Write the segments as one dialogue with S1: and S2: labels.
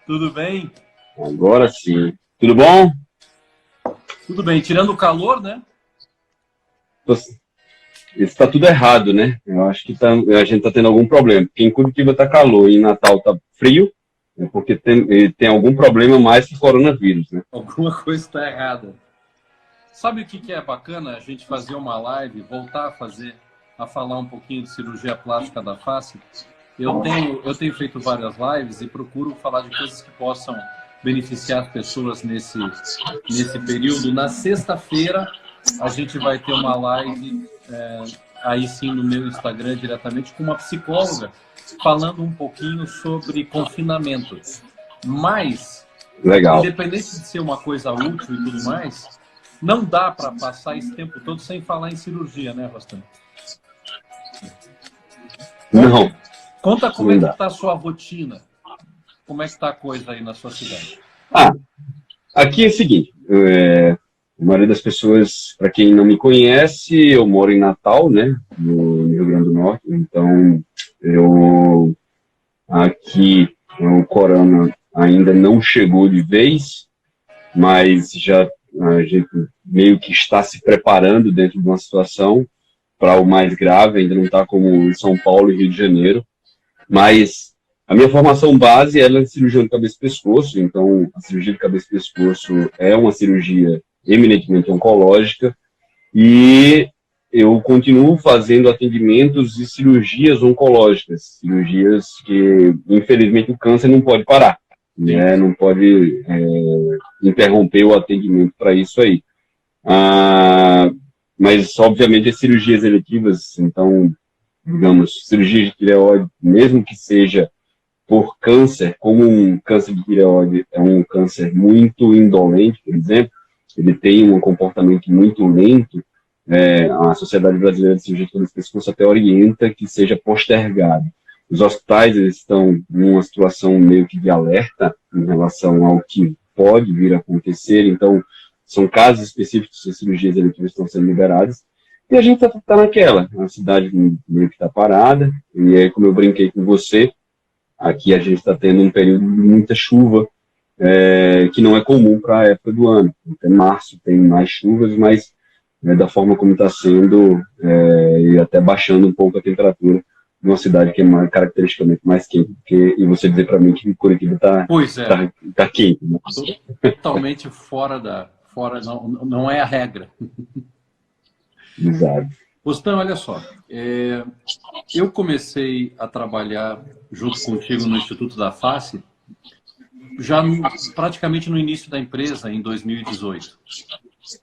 S1: Tudo bem?
S2: Agora sim. Tudo bom?
S1: Tudo bem. Tirando o calor, né?
S2: Está tudo errado, né? Eu acho que a gente está tendo algum problema. Porque em Curitiba está calor e em Natal está frio, é porque tem algum problema mais que coronavírus, né?
S1: Alguma coisa está errada. Sabe o que é bacana? A gente fazer uma live, voltar a falar um pouquinho de cirurgia plástica da face. Eu tenho feito várias lives e procuro falar de coisas que possam beneficiar as pessoas nesse período. Na sexta-feira, a gente vai ter uma live, aí sim no meu Instagram, diretamente com uma psicóloga, falando um pouquinho sobre confinamento. Mas,
S2: Legal.
S1: independente de ser uma coisa útil e tudo mais, não dá para passar esse tempo todo sem falar em cirurgia, né, Rostan?
S2: Não.
S1: Conta como é que está a sua rotina. Como é que está a coisa aí na sua cidade?
S2: Aqui é o seguinte, a maioria das pessoas, para quem não me conhece, eu moro em Natal, né, no Rio Grande do Norte, então aqui o corona ainda não chegou de vez, mas já a gente meio que está se preparando dentro de uma situação para o mais grave, ainda não está como em São Paulo e Rio de Janeiro, mas a minha formação base é cirurgião de cabeça e pescoço, então a cirurgia de cabeça e pescoço é uma cirurgia eminentemente oncológica e eu continuo fazendo atendimentos e cirurgias oncológicas, cirurgias que, infelizmente, o câncer não pode parar, né? Não pode interromper o atendimento para isso aí. Mas, obviamente, as cirurgias eletivas, então, digamos, cirurgia de tireoide, mesmo que seja por câncer, como um câncer de tireoide é um câncer muito indolente, por exemplo, ele tem um comportamento muito lento, a Sociedade Brasileira de Cirurgia de Cabeça e Pescoço até orienta que seja postergado. Os hospitais eles estão numa situação meio que de alerta em relação ao que pode vir a acontecer, então são casos específicos de cirurgias eletivas que estão sendo liberadas, e a gente está naquela, a cidade meio que está parada, e aí, como eu brinquei com você, aqui a gente está tendo um período de muita chuva, que não é comum para a época do ano. Até março tem mais chuvas, mas da forma como está sendo, e até baixando um pouco a temperatura numa cidade que é caracteristicamente mais quente, e você dizer para mim que Curitiba está quente. Né?
S1: Totalmente não é a regra.
S2: Exato.
S1: Rostan, olha só, eu comecei a trabalhar junto contigo no Instituto da Face já praticamente no início da empresa, em 2018.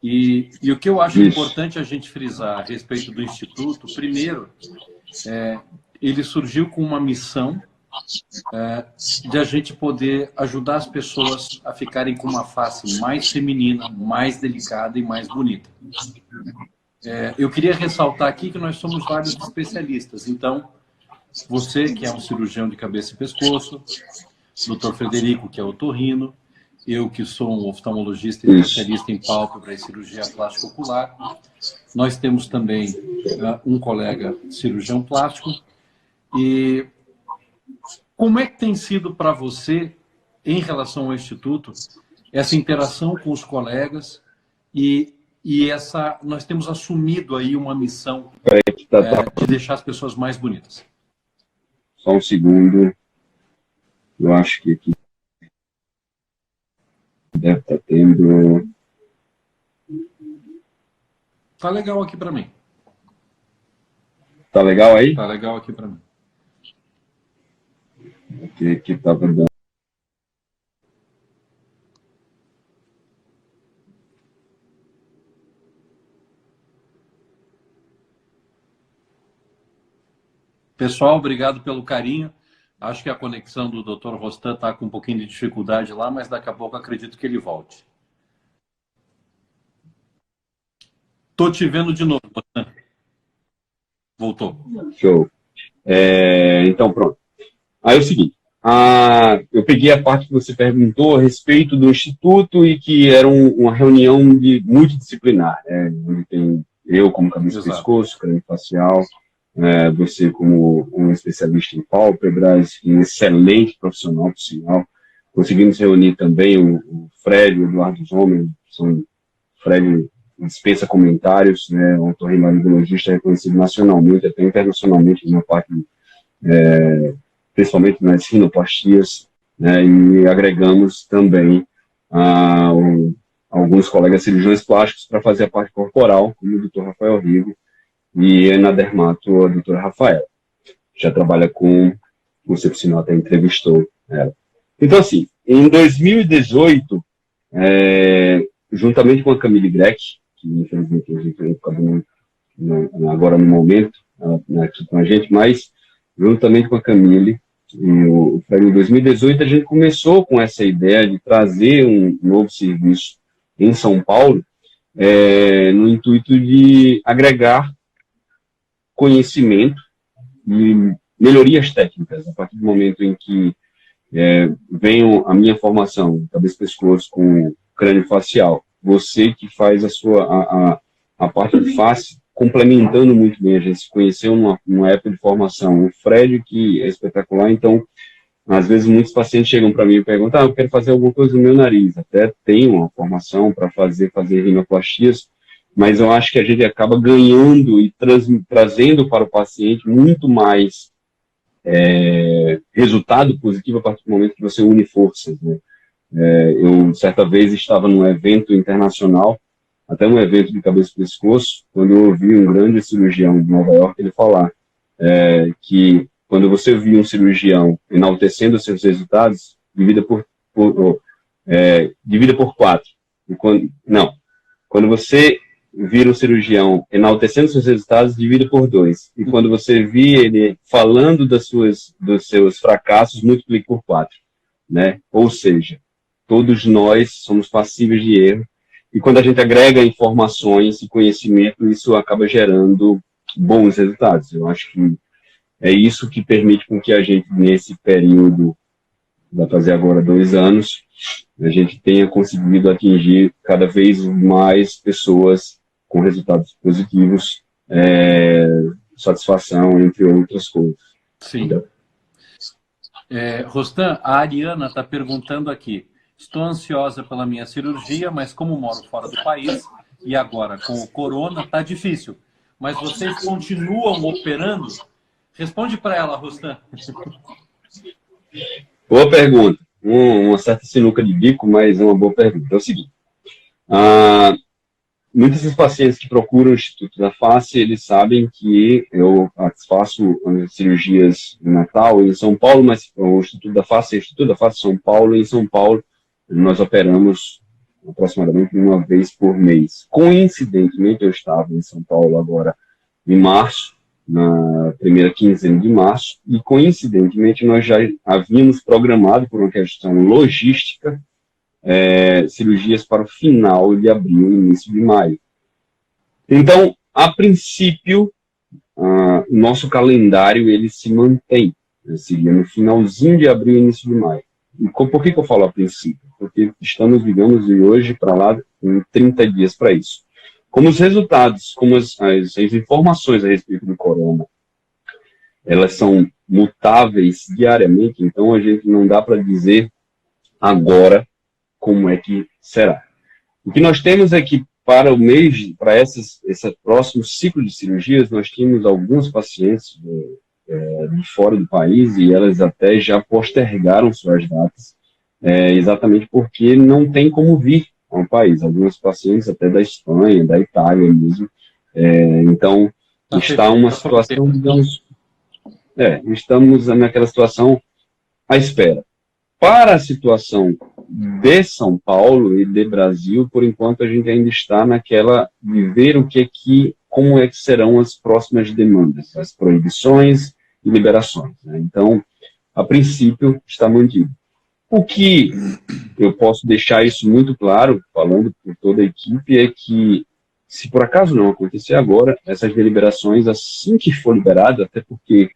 S1: E o que eu acho importante a gente frisar a respeito do Instituto, primeiro, ele surgiu com uma missão de a gente poder ajudar as pessoas a ficarem com uma face mais feminina, mais delicada e mais bonita. Eu queria ressaltar aqui que nós somos vários especialistas. Então, você que é um cirurgião de cabeça e pescoço, Dr. Frederico, que é otorrino, eu que sou um oftalmologista e especialista em pálpebra e cirurgia plástica ocular. Nós temos também um colega cirurgião plástico. E como é que tem sido para você, em relação ao Instituto, essa interação com os colegas e nós temos assumido aí uma missão de deixar as pessoas mais bonitas?
S2: Só um segundo. Eu acho que aqui deve estar tendo...
S1: Tá legal aqui para mim.
S2: Tá legal aí?
S1: Tá legal aqui para mim.
S2: Aqui estava dando...
S1: Pessoal, obrigado pelo carinho. Acho que a conexão do Dr. Rostan está com um pouquinho de dificuldade lá, mas daqui a pouco acredito que ele volte. Estou te vendo de novo, Rostan. Voltou.
S2: Show. Então, pronto. Aí é o seguinte, eu peguei a parte que você perguntou a respeito do Instituto e que era uma reunião multidisciplinar, onde tem eu como cabeça e pescoço, craniofacial, você como um especialista em pálpebras, um excelente profissional, por sinal, Conseguimos reunir também o Fred, o Eduardo Zomer, Fred dispensa comentários, né, um otorrinolaringologista reconhecido nacionalmente, até internacionalmente, na parte, principalmente nas rinoplastias, né, e agregamos também alguns colegas cirurgiões plásticos para fazer a parte corporal, como o Dr. Rafael Rigo, e na dermato a doutora Rafaela. Já trabalha com o Cepcinol, até entrevistou ela. Então, assim, em 2018, juntamente com a Camille Greck, que infelizmente a gente acabou agora no momento, aqui com a gente, mas juntamente com a Camille, em 2018 a gente começou com essa ideia de trazer um novo serviço em São Paulo, no intuito de agregar conhecimento e melhorias técnicas. A partir do momento em que vem a minha formação, cabeça e pescoço com crânio facial, você que faz a parte de face, complementando muito bem, a gente se conheceu numa época de formação, o Fred, que é espetacular, então, às vezes muitos pacientes chegam para mim e perguntam, eu quero fazer alguma coisa no meu nariz, até tenho uma formação para fazer rinoplastias, mas eu acho que a gente acaba ganhando e trazendo para o paciente muito mais resultado positivo a partir do momento que você une forças, né? Eu, certa vez, estava num evento internacional, até um evento de cabeça e pescoço, quando eu ouvi um grande cirurgião de Nova York ele falar que quando você viu um cirurgião enaltecendo seus resultados, divida por 4. Quando você vir um cirurgião enaltecendo seus resultados, divida por 2. E quando você vir ele falando dos seus fracassos, multiplique por 4. Né? Ou seja, todos nós somos passíveis de erro. E quando a gente agrega informações e conhecimento, isso acaba gerando bons resultados. Eu acho que é isso que permite com que a gente, nesse período, vai fazer agora 2 anos, a gente tenha conseguido atingir cada vez mais pessoas com resultados positivos, satisfação, entre outras coisas.
S1: Sim. Rostan, a Ariana está perguntando aqui, estou ansiosa pela minha cirurgia, mas como moro fora do país, e agora com o corona, está difícil. Mas vocês continuam operando? Responde para ela, Rostan.
S2: Boa pergunta. Uma certa sinuca de bico, mas é uma boa pergunta. É o seguinte, muitos dos pacientes que procuram o Instituto da Face, eles sabem que eu faço cirurgias em Natal e em São Paulo, mas o Instituto da Face São Paulo, e em São Paulo nós operamos aproximadamente uma vez por mês. Coincidentemente, eu estava em São Paulo agora em março, na primeira quinzena de março, e coincidentemente nós já havíamos programado, por uma questão logística, cirurgias para o final de abril e início de maio. Então, a princípio, nosso calendário ele se mantém, seria no finalzinho de abril e início de maio. E por que eu falo a princípio? Porque estamos, digamos, de hoje para lá, em 30 dias para isso. Como os resultados, como as informações a respeito do corona, elas são mutáveis diariamente, então a gente não dá para dizer agora como é que será. O que nós temos é que para esse próximo ciclo de cirurgias, nós tínhamos alguns pacientes de fora do país e elas até já postergaram suas datas, exatamente porque não tem como vir ao país. Alguns pacientes até da Espanha, da Itália mesmo. Então, está uma situação, digamos, estamos naquela situação à espera. Para a situação de São Paulo e de Brasil, por enquanto a gente ainda está naquela de ver como é que serão as próximas demandas, as proibições e liberações, né? Então, a princípio, está mantido. O que eu posso deixar isso muito claro, falando por toda a equipe, é que, se por acaso não acontecer agora, essas deliberações, assim que for liberado, até porque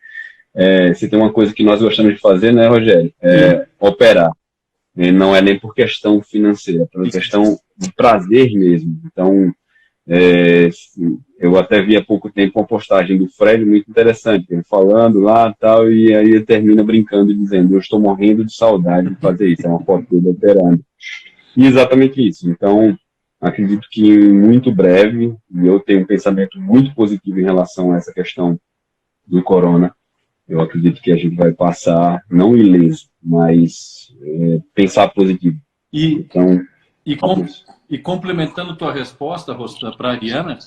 S2: se tem uma coisa que nós gostamos de fazer, né, Rogério? Operar. Não é nem por questão financeira, é por questão de prazer mesmo. Então, Eu até vi há pouco tempo uma postagem do Fred muito interessante, ele falando lá tal, e aí ele termina brincando e dizendo: eu estou morrendo de saudade de fazer isso. É uma foto dele operando. E exatamente isso. Então, acredito que muito breve, e eu tenho um pensamento muito positivo em relação a essa questão do corona, eu acredito que a gente vai passar, não ileso, mas pensar positivo. Então,
S1: E complementando tua resposta, Rostan, para a Ariana,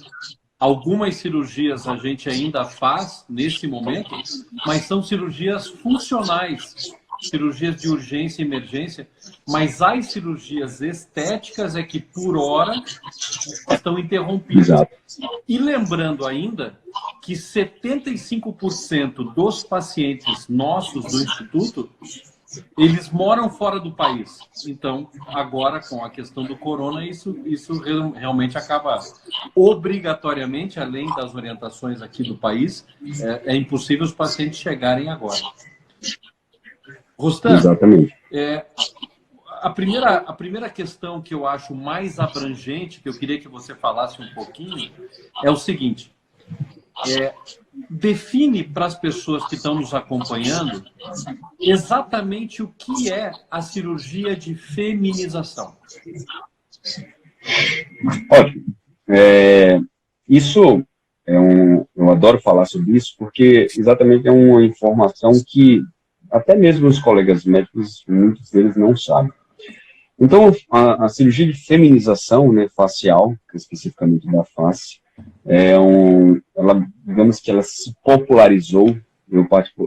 S1: algumas cirurgias a gente ainda faz nesse momento, mas são cirurgias funcionais, cirurgias de urgência e emergência, mas as cirurgias estéticas é que, por hora, estão interrompidas.
S2: Exato.
S1: E lembrando ainda que 75% dos pacientes nossos do Instituto, eles moram fora do país. Então, agora, com a questão do corona, isso realmente acaba obrigatoriamente, além das orientações aqui do país, é impossível os pacientes chegarem agora. Rostan,
S2: exatamente.
S1: A primeira questão que eu acho mais abrangente, que eu queria que você falasse um pouquinho, é o seguinte: define para as pessoas que estão nos acompanhando exatamente o que é a cirurgia de feminização.
S2: Ótimo. Isso eu adoro falar sobre isso, porque exatamente é uma informação que até mesmo os colegas médicos, muitos deles não sabem. Então, a cirurgia de feminização, né, facial, especificamente da face, digamos que ela se popularizou.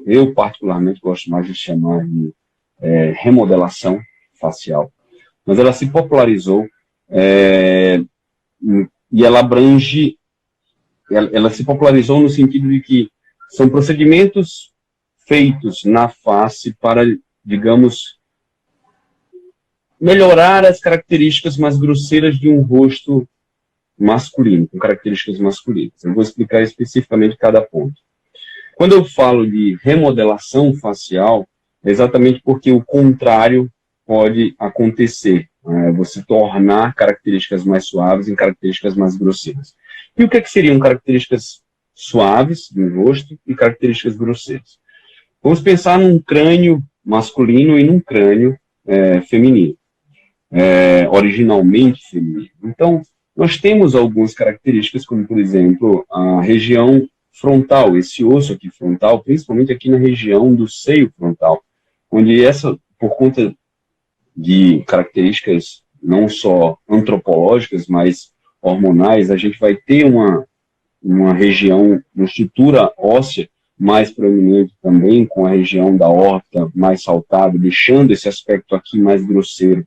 S2: Eu particularmente gosto mais de chamar de remodelação facial, mas ela se popularizou e ela abrange, ela se popularizou no sentido de que são procedimentos feitos na face para, digamos, melhorar as características mais grosseiras de um rosto masculino, com características masculinas. Eu vou explicar especificamente cada ponto. Quando eu falo de remodelação facial, é exatamente porque o contrário pode acontecer. Você tornar características mais suaves em características mais grosseiras. E o que seriam características suaves no rosto e características grosseiras? Vamos pensar num crânio masculino e num crânio feminino. Originalmente feminino. Então, nós temos algumas características, como, por exemplo, a região frontal, esse osso aqui frontal, principalmente aqui na região do seio frontal, onde por conta de características não só antropológicas, mas hormonais, a gente vai ter uma região, uma estrutura óssea mais proeminente também, com a região da órbita mais saltada, deixando esse aspecto aqui mais grosseiro.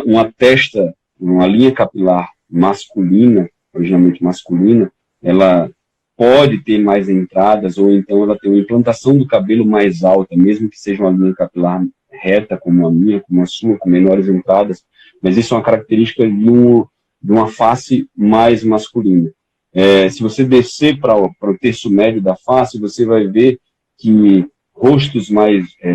S2: Uma testa, uma linha capilar masculina, originalmente masculina, ela pode ter mais entradas, ou então ela tem uma implantação do cabelo mais alta, mesmo que seja uma linha capilar reta, como a minha, como a sua, com menores entradas, mas isso é uma característica de uma face mais masculina. Se você descer para o terço médio da face, você vai ver que rostos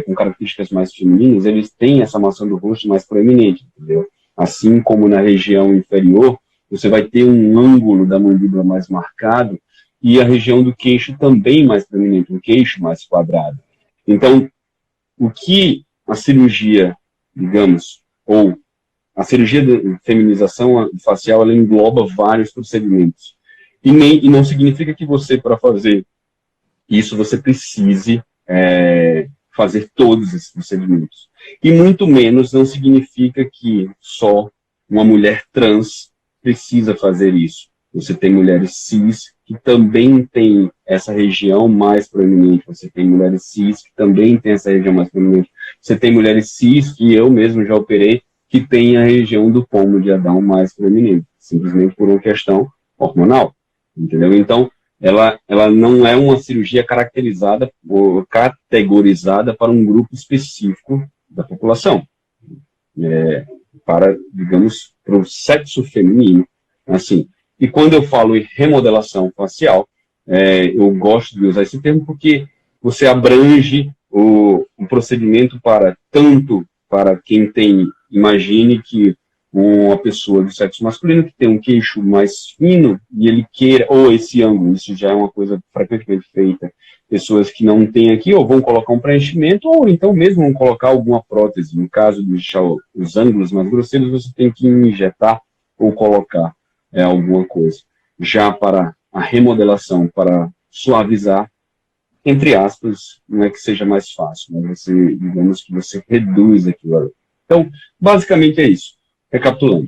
S2: com características mais femininas, eles têm essa maçã do rosto mais proeminente, entendeu? Assim como na região inferior, você vai ter um ângulo da mandíbula mais marcado e a região do queixo também mais proeminente, um queixo mais quadrado. Então, o que a cirurgia, digamos, ou a cirurgia de feminização facial, ela engloba vários procedimentos. E não significa que você, para fazer isso, você precise fazer todos esses procedimentos. E muito menos não significa que só uma mulher trans precisa fazer isso. Você tem mulheres cis que também têm essa região mais proeminente. Você tem mulheres cis que também têm essa região mais proeminente. Você tem mulheres cis, que eu mesmo já operei, que tem a região do pomo de Adão mais proeminente, simplesmente por uma questão hormonal. Entendeu? Então, ela não é uma cirurgia caracterizada ou categorizada para um grupo específico da população. Para, digamos, para o sexo feminino. Assim. E quando eu falo em remodelação facial, eu gosto de usar esse termo porque você abrange o procedimento tanto para quem tem, imagine que uma pessoa do sexo masculino que tem um queixo mais fino e ele queira, ou esse ângulo, isso já é uma coisa frequentemente feita, pessoas que não têm aqui, ou vão colocar um preenchimento, ou então mesmo vão colocar alguma prótese. No caso de deixar os ângulos mais grosseiros, você tem que injetar ou colocar alguma coisa. Já para a remodelação, para suavizar, entre aspas, não é que seja mais fácil, mas você, digamos que você reduz aquilo ali. Então, basicamente é isso. Recapitulando.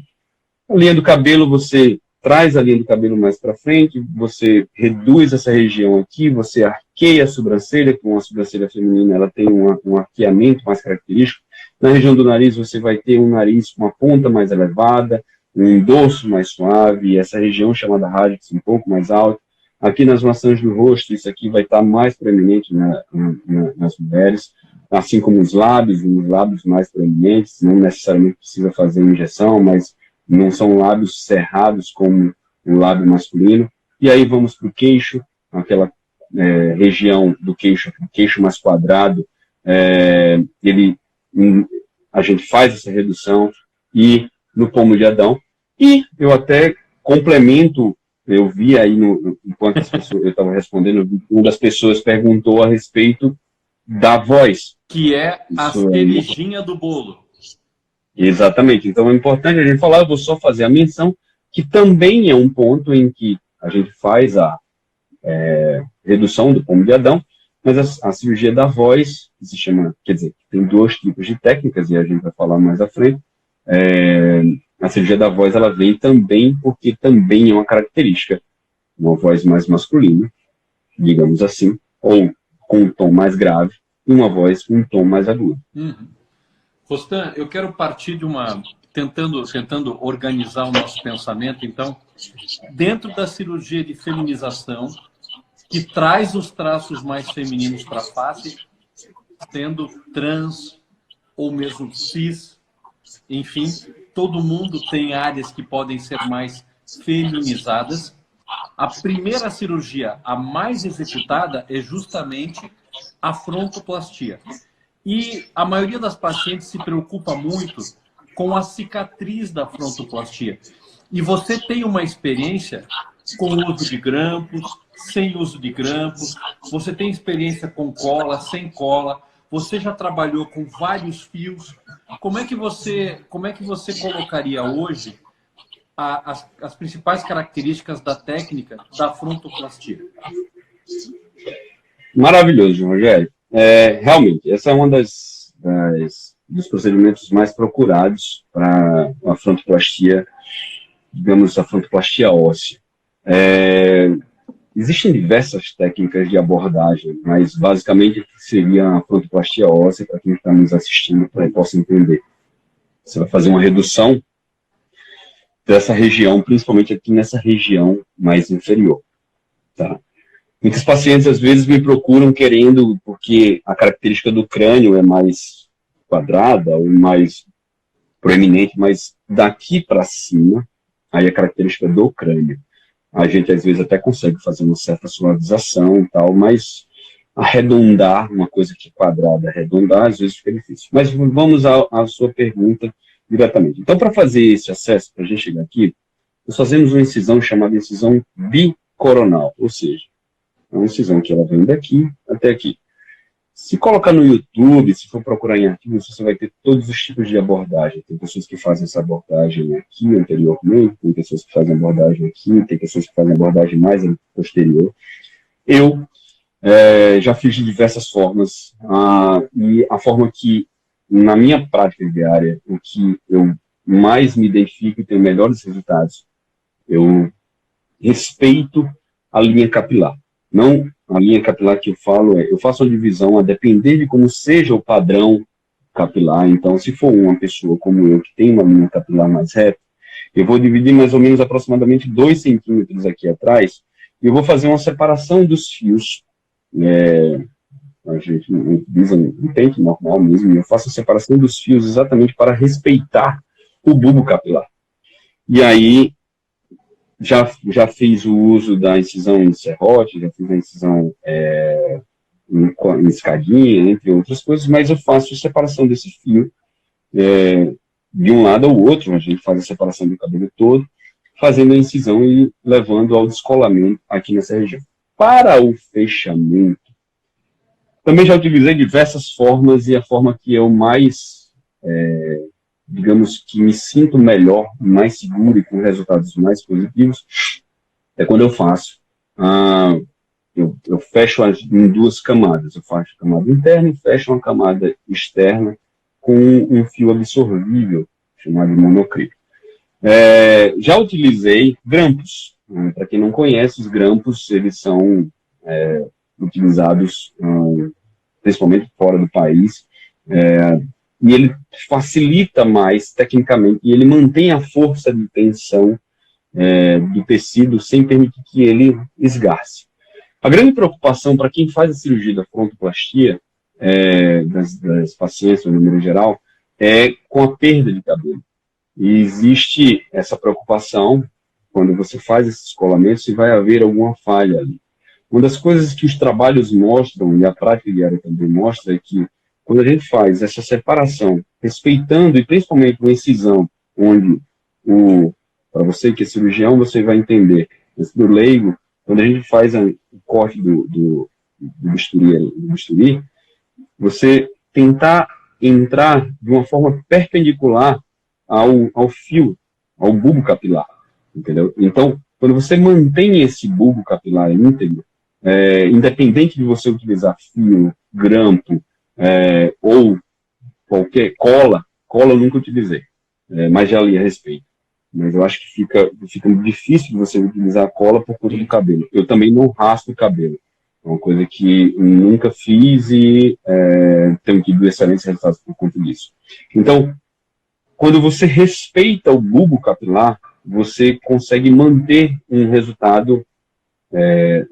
S2: A linha do cabelo, você traz a linha do cabelo mais para frente, você reduz essa região aqui, você arqueia a sobrancelha, com a sobrancelha feminina ela tem um arqueamento mais característico. Na região do nariz, você vai ter um nariz com uma ponta mais elevada, um dorso mais suave, essa região chamada radix um pouco mais alta. Aqui nas maçãs do rosto, isso aqui vai estar mais proeminente nas mulheres, assim como os lábios mais proeminentes, não necessariamente precisa fazer injeção, mas não são lábios cerrados como o lábio masculino. E aí vamos para o queixo, aquela região do queixo, o queixo mais quadrado, a gente faz essa redução, e no pomo de Adão. E eu até complemento, eu vi aí, enquanto eu estava respondendo, uma das pessoas perguntou a respeito da voz.
S1: Que é a cerejinha do bolo.
S2: Exatamente. Então é importante a gente falar, eu vou só fazer a menção, que também é um ponto em que a gente faz a redução do pomo de Adão, mas a cirurgia da voz, que se chama, quer dizer, tem 2 tipos de técnicas, e a gente vai falar mais à frente. A cirurgia da voz, ela vem também porque também é uma característica, uma voz mais masculina, digamos assim, ou com um tom mais grave, e uma voz com um tom mais agudo.
S1: Rostan, eu quero partir de tentando organizar o nosso pensamento, então, dentro da cirurgia de feminização, que traz os traços mais femininos para a face, sendo trans ou mesmo cis, enfim, todo mundo tem áreas que podem ser mais feminizadas. A primeira cirurgia, a mais executada, é justamente a frontoplastia. E a maioria das pacientes se preocupa muito com a cicatriz da frontoplastia. E você tem uma experiência com o uso de grampos, sem uso de grampos, você tem experiência com cola, sem cola, você já trabalhou com vários fios. Como é que você colocaria hoje as principais características da técnica da frontoplastia?
S2: Maravilhoso, Rogério. Realmente, essa é uma dos procedimentos mais procurados para a frontoplastia, digamos, a frontoplastia óssea. Existem diversas técnicas de abordagem, mas basicamente seria a frontoplastia óssea, para quem está nos assistindo, para que possa entender. Você vai fazer uma redução dessa região, principalmente aqui nessa região mais inferior. Tá? Muitos pacientes, às vezes, me procuram querendo, porque a característica do crânio é mais quadrada, ou mais proeminente, mas daqui para cima, aí a característica do crânio. A gente, às vezes, até consegue fazer uma certa suavização e tal, mas arredondar, uma coisa que quadrada, arredondar, às vezes fica difícil. Mas vamos à sua pergunta diretamente. Então, para fazer esse acesso, para a gente chegar aqui, nós fazemos uma incisão chamada incisão bicoronal, ou seja, é uma incisão que ela vem daqui até aqui. Se colocar no YouTube, se for procurar em artigos, você vai ter todos os tipos de abordagem. Tem pessoas que fazem essa abordagem aqui anteriormente, tem pessoas que fazem abordagem aqui, tem pessoas que fazem abordagem mais posterior. Eu já fiz de diversas formas, e a forma que, na minha prática diária, o que eu mais me identifico e tenho melhores resultados, eu respeito a linha capilar. Não a linha capilar que eu falo eu faço a divisão a depender de como seja o padrão capilar. Então, se for uma pessoa como eu, que tem uma linha capilar mais reta, eu vou dividir mais ou menos aproximadamente 2 centímetros aqui atrás, e eu vou fazer uma separação dos fios. A gente utiliza um pente normal mesmo, e eu faço a separação dos fios exatamente para respeitar o bulbo capilar. E aí, já fiz o uso da incisão em serrote, já fiz a incisão em escadinha, entre outras coisas, mas eu faço a separação desse fio de um lado ao outro, a gente faz a separação do cabelo todo, fazendo a incisão e levando ao descolamento aqui nessa região. Para o fechamento, também já utilizei diversas formas e a forma que eu mais, digamos, que me sinto melhor, mais seguro e com resultados mais positivos, é quando eu faço. Eu fecho em duas camadas. Eu faço a camada interna e fecho uma camada externa com um fio absorvível, chamado de monocrítico. Já utilizei grampos. Para quem não conhece, os grampos, eles são utilizados principalmente fora do país, e ele facilita mais tecnicamente, e ele mantém a força de tensão do tecido sem permitir que ele esgarce. A grande preocupação para quem faz a cirurgia da frontoplastia, das pacientes, no número geral, é com a perda de cabelo. E existe essa preocupação, quando você faz esse descolamento, se vai haver alguma falha ali. Uma das coisas que os trabalhos mostram, e a prática diária também mostra, é que quando a gente faz essa separação, respeitando, e principalmente uma incisão, onde, para você que é cirurgião, você vai entender, mas do leigo, quando a gente faz o corte do bisturi, você tentar entrar de uma forma perpendicular ao fio, ao bulbo capilar, entendeu? Então, quando você mantém esse bulbo capilar íntegro, independente de você utilizar fio, grampo, ou qualquer cola eu nunca utilizei, mas já li a respeito. Mas eu acho que fica difícil de você utilizar a cola por conta do cabelo. Eu também não raspo o cabelo. É uma coisa que eu nunca fiz e tenho tido excelentes resultados por conta disso. Então, quando você respeita o bulbo capilar, você consegue manter um resultado.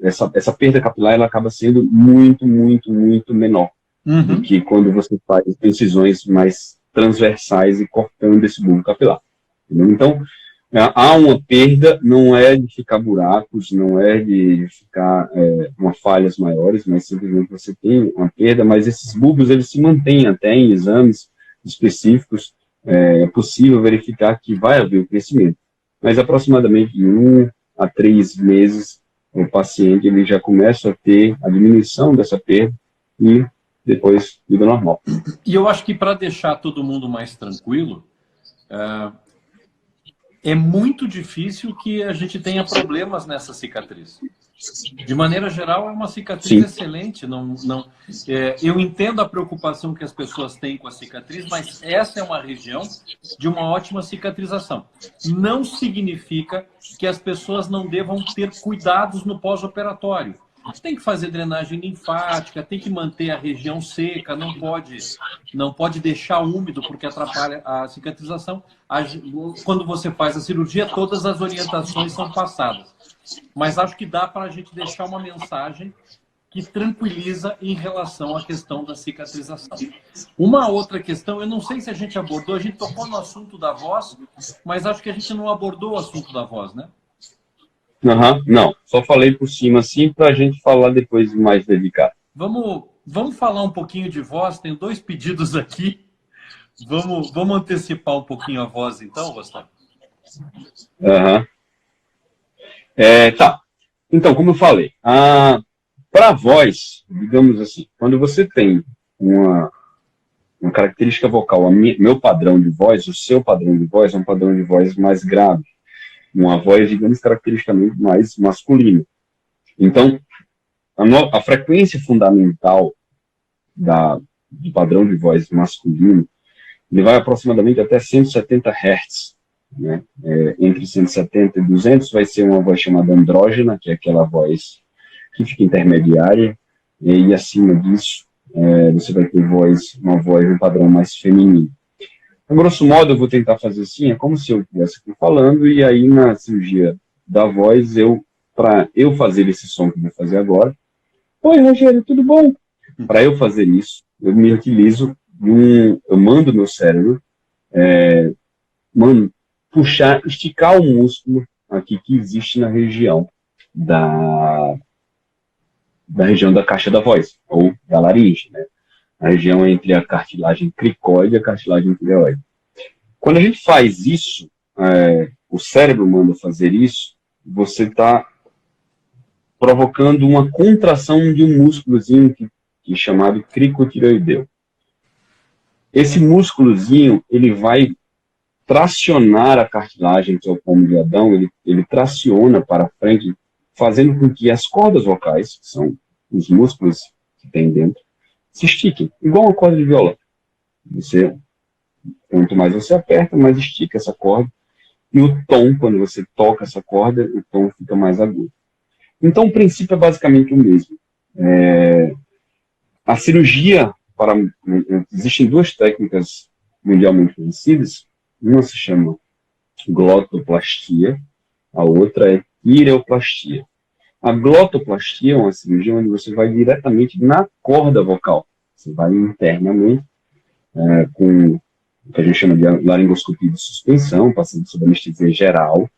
S2: Essa perda capilar ela acaba sendo muito, muito, muito menor do que quando você faz incisões mais transversais e cortando esse bulbo capilar. Entendeu? Então, há uma perda, não é de ficar buracos, não é de ficar uma falhas maiores, mas simplesmente você tem uma perda, mas esses bulbos eles se mantêm até em exames específicos, é possível verificar que vai haver o crescimento. Mas aproximadamente de 1 a 3 meses, o paciente ele já começa a ter a diminuição dessa perda e depois vida normal.
S1: E eu acho que para deixar todo mundo mais tranquilo, é muito difícil que a gente tenha problemas nessa cicatriz. De maneira geral, é uma cicatriz excelente. Eu entendo a preocupação que as pessoas têm com a cicatriz, mas essa é uma região de uma ótima cicatrização. Não significa que as pessoas não devam ter cuidados no pós-operatório. Tem que fazer drenagem linfática, tem que manter a região seca, não pode deixar úmido porque atrapalha a cicatrização. Quando você faz a cirurgia, todas as orientações são passadas. Mas acho que dá para a gente deixar uma mensagem que tranquiliza em relação à questão da cicatrização. Uma outra questão, eu não sei se a gente abordou, a gente tocou no assunto da voz, mas acho que a gente não abordou o assunto da voz, né?
S2: Não, só falei por cima assim para a gente falar depois mais dedicado.
S1: Vamos falar um pouquinho de voz, tenho 2 pedidos aqui. Vamos antecipar um pouquinho a voz então, Gustavo?
S2: Tá. Então, como eu falei, para a voz, digamos assim, quando você tem uma característica vocal, meu padrão de voz, o seu padrão de voz é um padrão de voz mais grave. Uma voz, digamos, caracteristicamente mais masculina. Então, a frequência fundamental do padrão de voz masculino, ele vai aproximadamente até 170 Hz. Né? Entre 170 e 200 vai ser uma voz chamada andrógena, que é aquela voz que fica intermediária, e acima disso você vai ter uma voz um padrão mais feminino. A grosso modo, eu vou tentar fazer assim, é como se eu estivesse aqui falando, e aí na cirurgia da voz, para eu fazer esse som que eu vou fazer agora, oi, Rogério, tudo bom? Para eu fazer isso, eu me utilizo eu mando meu cérebro, esticar o músculo aqui que existe na região da região da caixa da voz, ou da laringe, né? A região entre a cartilagem cricoide e a cartilagem tireoide. Quando a gente faz isso, o cérebro manda fazer isso, você está provocando uma contração de um músculozinho que é chamado cricotireoideu. Esse músculozinho, ele vai tracionar a cartilagem, que é o pomo de Adão, ele traciona para frente, fazendo com que as cordas vocais, que são os músculos que tem dentro, se estiquem, igual uma corda de violão. Quanto mais você aperta, mais estica essa corda, e o tom, quando você toca essa corda, o tom fica mais agudo. Então, o princípio é basicamente o mesmo. A cirurgia, existem duas técnicas mundialmente conhecidas. Uma se chama glotoplastia, a outra é tireoplastia. A glotoplastia é uma cirurgia onde você vai diretamente na corda vocal. Você vai internamente, com o que a gente chama de laringoscopia de suspensão, passando sob anestesia geral,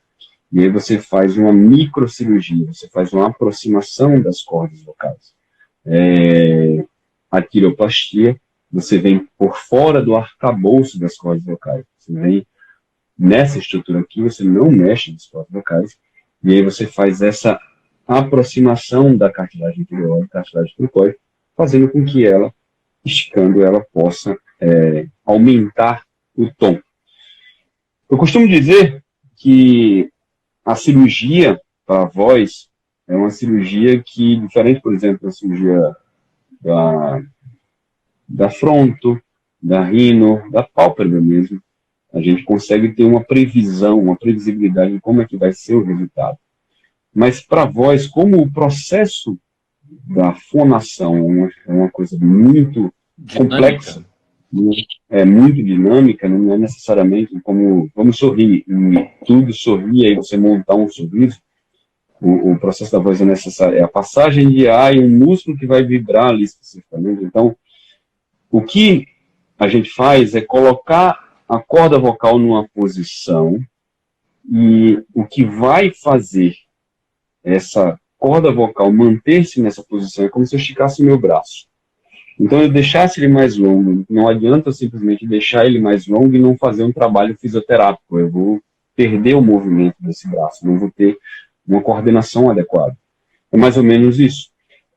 S2: e aí você faz uma microcirurgia, você faz uma aproximação das cordas vocais. A tireoplastia, você vem por fora do arcabouço das cordas vocais. Você vem nessa estrutura aqui, você não mexe nas cordas vocais, e aí você faz essa aproximação da cartilagem tireoide, cartilagem cricoide, fazendo com que ela, esticando, ela possa aumentar o tom. Eu costumo dizer que a cirurgia para a voz é uma cirurgia que, diferente, por exemplo, da cirurgia da fronto, da rino, da pálpebra mesmo, a gente consegue ter uma previsão, uma previsibilidade de como é que vai ser o resultado. Mas para a voz, como o processo da fonação é uma coisa muito complexa, muito dinâmica, não é necessariamente como vamos sorrir, e tudo sorrir, aí você montar um sorriso. O processo da voz é necessário, é a passagem de ar e um músculo que vai vibrar ali especificamente. Então, o que a gente faz é colocar a corda vocal numa posição, e o que vai fazer essa corda vocal manter-se nessa posição é como se eu esticasse meu braço. Então, eu deixasse ele mais longo, não adianta eu simplesmente deixar ele mais longo e não fazer um trabalho fisioterápico. Eu vou perder o movimento desse braço, não vou ter uma coordenação adequada. É mais ou menos isso.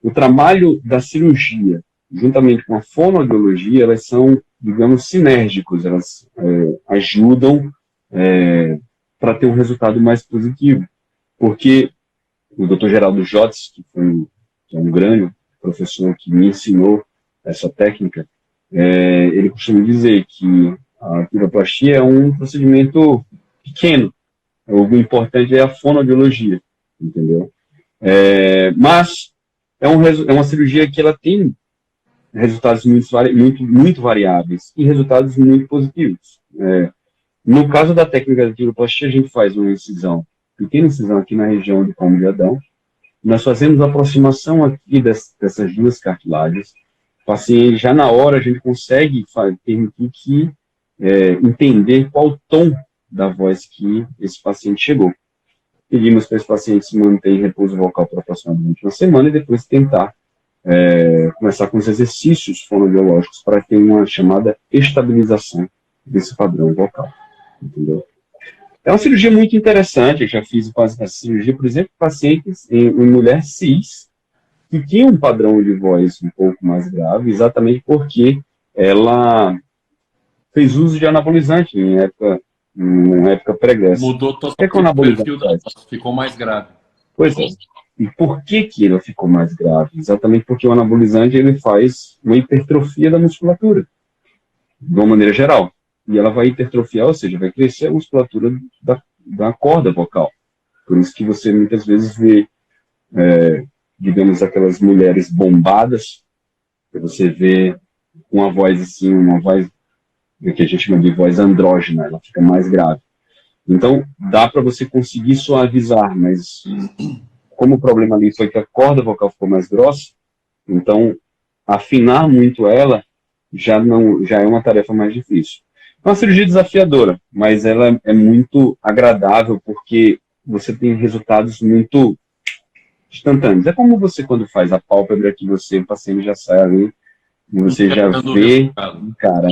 S2: O trabalho da cirurgia, juntamente com a fonoaudiologia, elas são, digamos, sinérgicos, elas ajudam para ter um resultado mais positivo. Porque o Dr. Geraldo Jotz, que é um grande professor que me ensinou essa técnica, ele costuma dizer que a quiroplastia é um procedimento pequeno. O importante é a fonoaudiologia, entendeu? Mas é uma cirurgia que ela tem resultados muito variáveis e resultados muito positivos. No caso da técnica da quiroplastia, a gente faz uma pequena incisão aqui na região do pomo de Adão. Nós fazemos a aproximação aqui dessas duas cartilagens. O paciente, já na hora, a gente consegue permitir que entender qual o tom da voz que esse paciente chegou. Pedimos para esse paciente se manter em repouso vocal por aproximadamente uma semana e depois tentar começar com os exercícios fonoaudiológicos para ter uma chamada estabilização desse padrão vocal. Entendeu? É uma cirurgia muito interessante. Eu já fiz essa cirurgia, por exemplo, pacientes em mulher cis que tinha um padrão de voz um pouco mais grave, exatamente porque ela fez uso de anabolizante em época pregressa.
S1: Mudou totalmente o perfil da voz, ficou mais grave.
S2: Pois é. E por que ela ficou mais grave? Exatamente porque o anabolizante ele faz uma hipertrofia da musculatura, de uma maneira geral. E ela vai hipertrofiar, ou seja, vai crescer a musculatura da corda vocal. Por isso que você muitas vezes vê, digamos, aquelas mulheres bombadas, que você vê uma voz assim, uma voz que a gente chama de voz andrógena, ela fica mais grave. Então, dá para você conseguir suavizar, mas como o problema ali foi que a corda vocal ficou mais grossa, então afinar muito ela já é uma tarefa mais difícil. É uma cirurgia desafiadora, mas ela é muito agradável porque você tem resultados muito instantâneos. É como você quando faz a pálpebra que o paciente já sai ali e você já vê, cara,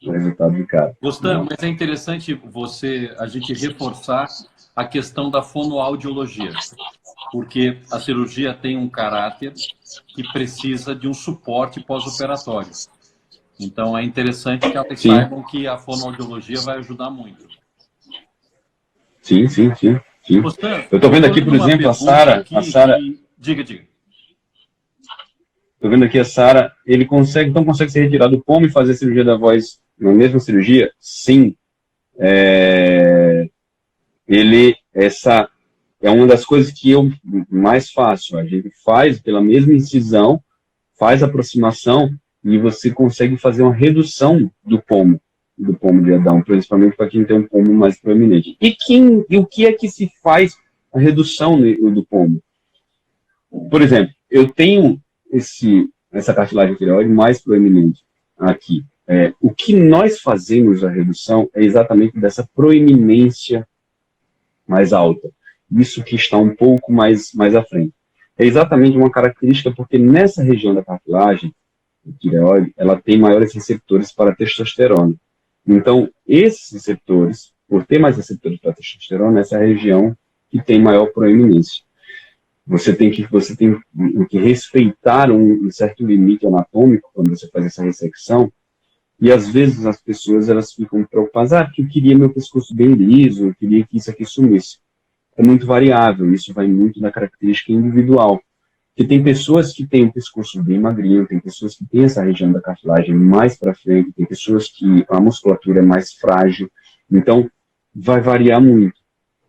S2: o resultado do cara.
S1: Gostamos, mas é interessante a gente reforçar a questão da fonoaudiologia, porque a cirurgia tem um caráter que precisa de um suporte pós-operatório. Então, é interessante que elas saibam que a fonoaudiologia vai ajudar muito.
S2: Sim.
S1: Gostamos,
S2: Eu estou vendo aqui, por exemplo, a Sara.
S1: Diga.
S2: Estou vendo aqui a Sara, então consegue ser retirado do pomo e fazer a cirurgia da voz na mesma cirurgia? Sim. Essa é uma das coisas que eu mais faço. A gente faz pela mesma incisão, faz a aproximação e você consegue fazer uma redução do pomo de Adão, principalmente para quem tem um pomo mais proeminente. E o que é que se faz a redução do pomo? Por exemplo, eu tenho essa cartilagem tireoide mais proeminente aqui. O que nós fazemos a redução é exatamente dessa proeminência mais alta. Isso que está um pouco mais à frente. É exatamente uma característica porque nessa região da cartilagem tireoide, ela tem maiores receptores para testosterona. Então, esses receptores, por ter mais receptores para testosterona, essa é a região que tem maior proeminência. Você tem que respeitar um certo limite anatômico quando você faz essa ressecção, e às vezes as pessoas elas ficam preocupadas, porque eu queria meu pescoço bem liso, eu queria que isso aqui sumisse. É muito variável, isso vai muito da característica individual. Porque tem pessoas que têm o pescoço bem magrinho, tem pessoas que têm essa região da cartilagem mais para frente, tem pessoas que a musculatura é mais frágil, então vai variar muito.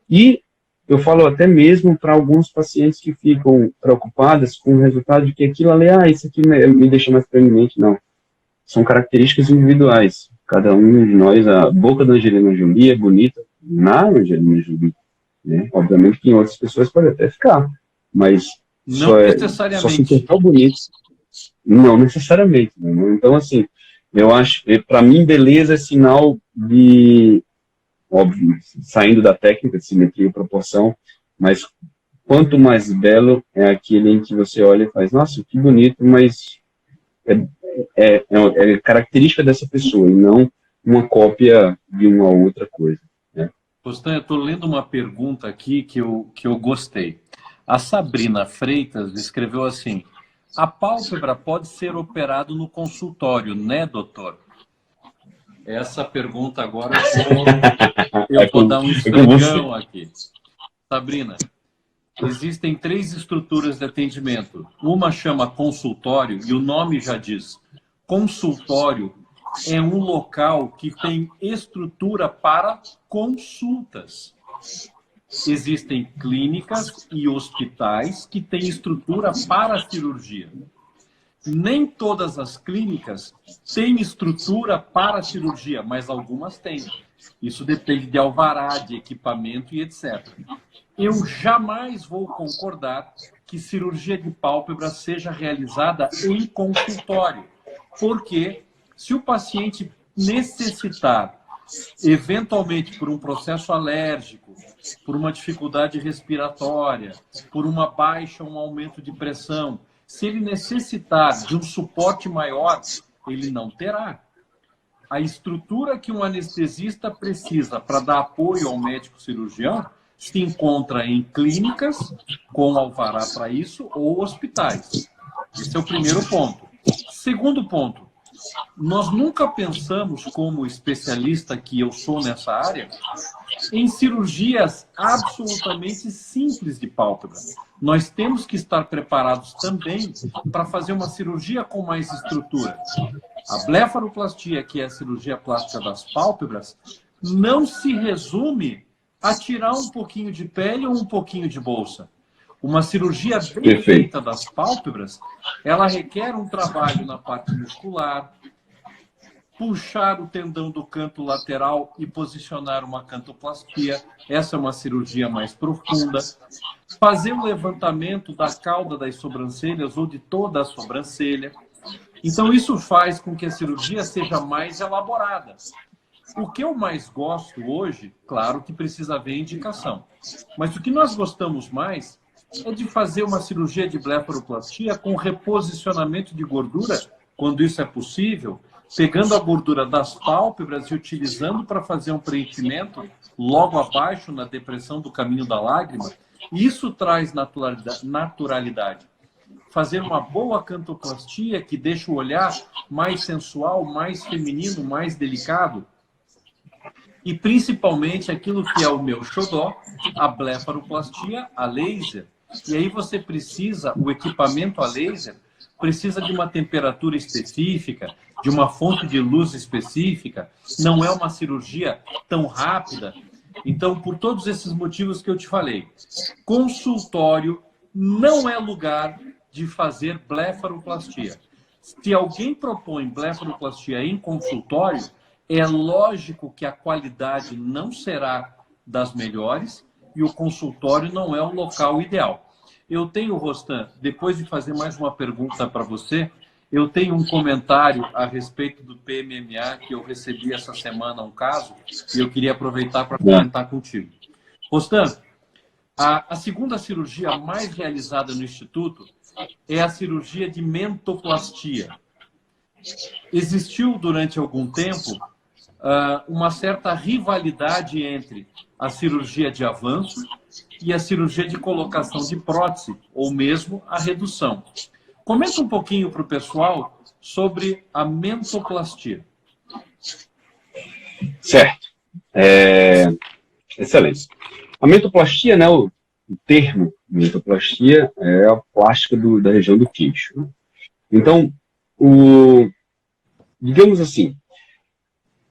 S2: E eu falo até mesmo para alguns pacientes que ficam preocupadas com o resultado de que aquilo ali, isso aqui me deixa mais proeminente. Não. São características individuais. Cada um de nós, a boca da Angelina Jolie é bonita na Angelina Jolie. Né? Obviamente que em outras pessoas pode até ficar, mas
S1: não necessariamente.
S2: Só se tornar bonito. Não necessariamente. Né? Então, assim, eu acho, para mim, beleza é sinal de... Óbvio, saindo da técnica de simetria e proporção, mas quanto mais belo é aquele em que você olha e faz, nossa, que bonito, mas é característica dessa pessoa e não uma cópia de uma outra coisa. Né?
S1: Postan, eu estou lendo uma pergunta aqui que eu gostei. A Sabrina Freitas escreveu assim: a pálpebra pode ser operado no consultório, né, doutor? Essa pergunta agora eu vou dar um esfregão aqui. Sabrina, existem 3 estruturas de atendimento. Uma chama consultório, e o nome já diz. Consultório é um local que tem estrutura para consultas. Existem clínicas e hospitais que têm estrutura para cirurgia. Nem todas as clínicas têm estrutura para cirurgia, mas algumas têm. Isso depende de alvará, de equipamento e etc. Eu jamais vou concordar que cirurgia de pálpebra seja realizada em consultório, porque se o paciente necessitar, eventualmente por um processo alérgico, por uma dificuldade respiratória, por uma baixa, um aumento de pressão, se ele necessitar de um suporte maior, ele não terá. A estrutura que um anestesista precisa para dar apoio ao médico cirurgião se encontra em clínicas, com alvará para isso, ou hospitais. Esse é o primeiro ponto. Segundo ponto, nós nunca pensamos, como especialista que eu sou nessa área, em cirurgias absolutamente simples de pálpebra. Nós temos que estar preparados também para fazer uma cirurgia com mais estrutura. A blefaroplastia, que é a cirurgia plástica das pálpebras, não se resume a tirar um pouquinho de pele ou um pouquinho de bolsa. Uma cirurgia bem feita das pálpebras, ela requer um trabalho na parte muscular, puxar o tendão do canto lateral e posicionar uma cantoplastia. Essa é uma cirurgia mais profunda. Fazer o levantamento da cauda das sobrancelhas ou de toda a sobrancelha. Então, isso faz com que a cirurgia seja mais elaborada. O que eu mais gosto hoje, claro que precisa haver indicação, mas o que nós gostamos mais é de fazer uma cirurgia de blefaroplastia com reposicionamento de gordura, quando isso é possível, pegando a gordura das pálpebras e utilizando para fazer um preenchimento logo abaixo, na depressão do caminho da lágrima. Isso traz naturalidade. Fazer uma boa cantoplastia que deixa o olhar mais sensual, mais feminino, mais delicado. E principalmente aquilo que é o meu xodó, a blefaroplastia, a laser. E aí você precisa, o equipamento a laser, precisa de uma temperatura específica, de uma fonte de luz específica, não é uma cirurgia tão rápida. Então, por todos esses motivos que eu te falei, consultório não é lugar de fazer blefaroplastia. Se alguém propõe blefaroplastia em consultório, é lógico que a qualidade não será das melhores e o consultório não é o local ideal. Eu tenho, Rostan, depois de fazer mais uma pergunta para você, eu tenho um comentário a respeito do PMMA que eu recebi essa semana, um caso, e eu queria aproveitar para comentar contigo. Rostan, a segunda cirurgia mais realizada no Instituto é a cirurgia de mentoplastia. Existiu durante algum tempo uma certa rivalidade entre a cirurgia de avanço e a cirurgia de colocação de prótese, ou mesmo a redução. Comenta um pouquinho para o pessoal sobre a mentoplastia.
S2: Certo. Excelente. A mentoplastia, né, o termo mentoplastia é a plástica da região do queixo. Né? Então, digamos assim,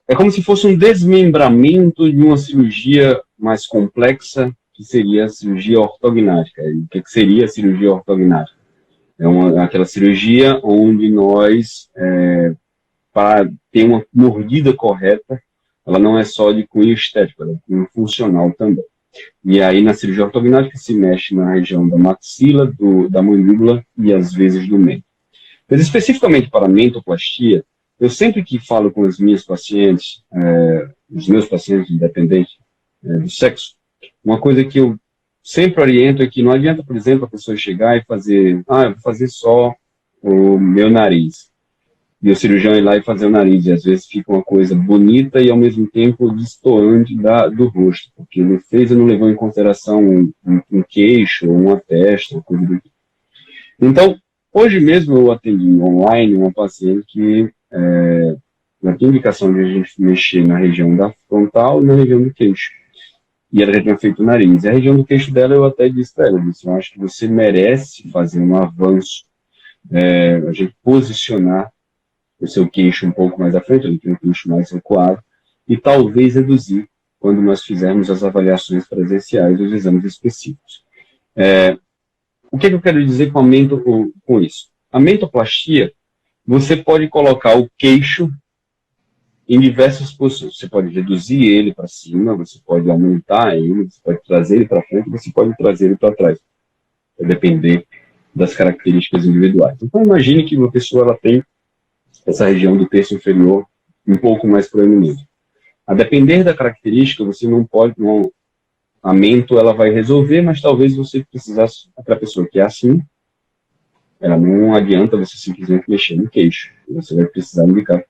S2: é como se fosse um desmembramento de uma cirurgia mais complexa, que seria a cirurgia ortognática. E o que seria a cirurgia ortognática? É aquela cirurgia onde nós, para ter uma mordida correta, ela não é só de cunho estético, ela é de cunho funcional também. E aí, na cirurgia ortognática, se mexe na região da maxila, da mandíbula e, às vezes, do mento. Mas, especificamente para a mentoplastia, eu sempre que falo com as minhas pacientes, os meus pacientes, independente do sexo, uma coisa que eu sempre oriento é que não adianta, por exemplo, a pessoa chegar e fazer, eu vou fazer só o meu nariz. E o cirurgião ir lá e fazer o nariz. E às vezes fica uma coisa bonita e ao mesmo tempo destoante do rosto, porque ele fez e não levou em consideração um queixo, ou uma testa, uma coisa do tipo. Então, hoje mesmo eu atendi online uma paciente que já tem indicação de a gente mexer na região da frontal e na região do queixo. E ela já tinha feito o nariz. E a região do queixo dela, eu até disse para ela, eu acho que você merece fazer um avanço, a gente posicionar o seu queixo um pouco mais à frente, ele tem um queixo mais recuado, e talvez reduzir quando nós fizermos as avaliações presenciais, os exames específicos. O que eu quero dizer com isso? A mentoplastia, você pode colocar o queixo em diversas posições. Você pode reduzir ele para cima, você pode aumentar ele, você pode trazer ele para frente, você pode trazer ele para trás. Vai depender das características individuais. Então, imagine que uma pessoa ela tem essa região do terço inferior um pouco mais proeminente. A depender da característica, você não pode... a mento ela vai resolver, mas talvez você precisasse, para a pessoa que é assim, ela não adianta você simplesmente mexer no queixo. Você vai precisar indicar,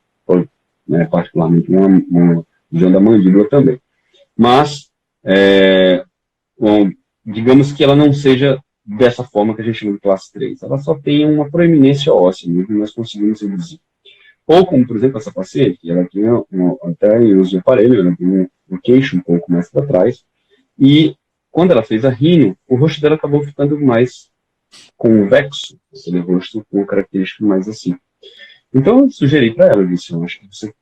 S2: particularmente, uma região da mandíbula também. Mas, digamos que ela não seja dessa forma que a gente chama de classe 3. Ela só tem uma proeminência óssea, mesmo nós conseguimos reduzir. Ou como, por exemplo, essa paciente, que ela tinha, até em uso de aparelho, ela tinha um queixo um pouco mais para trás, e quando ela fez a rino, o rosto dela acabou ficando mais convexo, aquele rosto com características mais assim. Então, eu sugeri para ela, disse, eu acho que você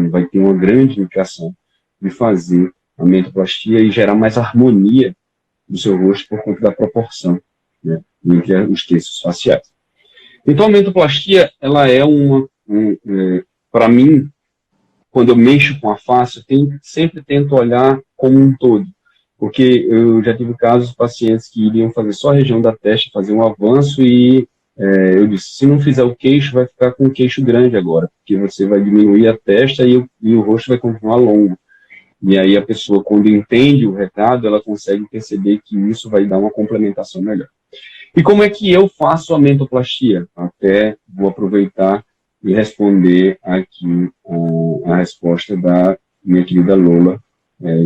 S2: vai ter uma grande indicação de fazer a mentoplastia e gerar mais harmonia do seu rosto por conta da proporção, né, entre os terços faciais. Então, a mentoplastia, ela é para mim, quando eu mexo com a face, eu sempre tento olhar como um todo. Porque eu já tive casos de pacientes que iriam fazer só a região da testa, fazer um avanço e eu disse, se não fizer o queixo, vai ficar com o queixo grande agora, porque você vai diminuir a testa e o rosto vai continuar longo. E aí a pessoa, quando entende o recado, ela consegue perceber que isso vai dar uma complementação melhor. E como é que eu faço a mentoplastia? Até vou aproveitar e responder aqui a resposta da minha querida Lola,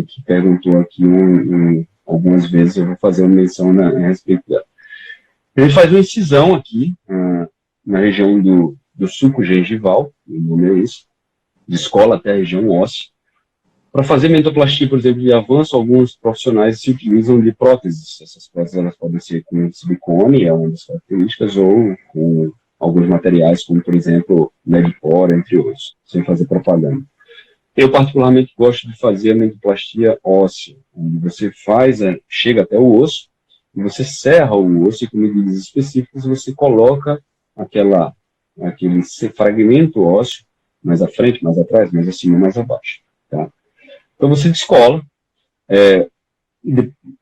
S2: que perguntou aqui algumas vezes, eu vou fazer uma menção a respeito dela. A gente faz uma incisão aqui, na região do sulco gengival, o nome é esse, descola até a região óssea. Para fazer mentoplastia, por exemplo, de avanço, alguns profissionais se utilizam de próteses. Essas próteses elas podem ser com silicone, é uma das características, ou com alguns materiais, como, por exemplo, Medipor, entre outros, sem fazer propaganda. Eu, particularmente, gosto de fazer a mentoplastia óssea, onde você chega até o osso, e você serra o osso, e com medidas específicas você coloca aquele fragmento ósseo mais à frente, mais atrás, mais acima, mais abaixo. Tá? Então você descola,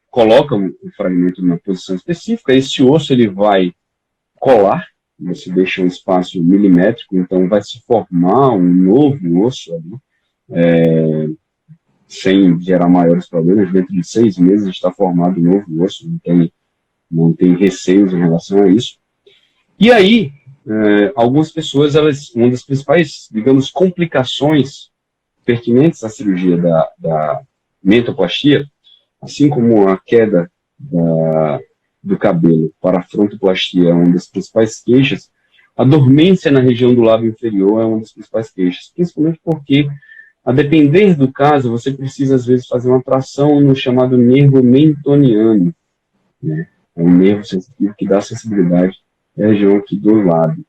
S2: coloca um fragmento numa posição específica, esse osso ele vai colar, você deixa um espaço milimétrico, então vai se formar um novo osso ali, sem gerar maiores problemas. Dentro de 6 meses está formado um novo osso, não tem receios em relação a isso. E aí, algumas pessoas, uma das principais, digamos, complicações pertinentes à cirurgia da mentoplastia, assim como a queda do cabelo para a frontoplastia é uma das principais queixas, a dormência na região do lábio inferior é uma das principais queixas, principalmente porque, a depender do caso, você precisa, às vezes, fazer uma tração no chamado nervo mentoniano, né? É um nervo sensitivo que dá sensibilidade à região aqui do lábio.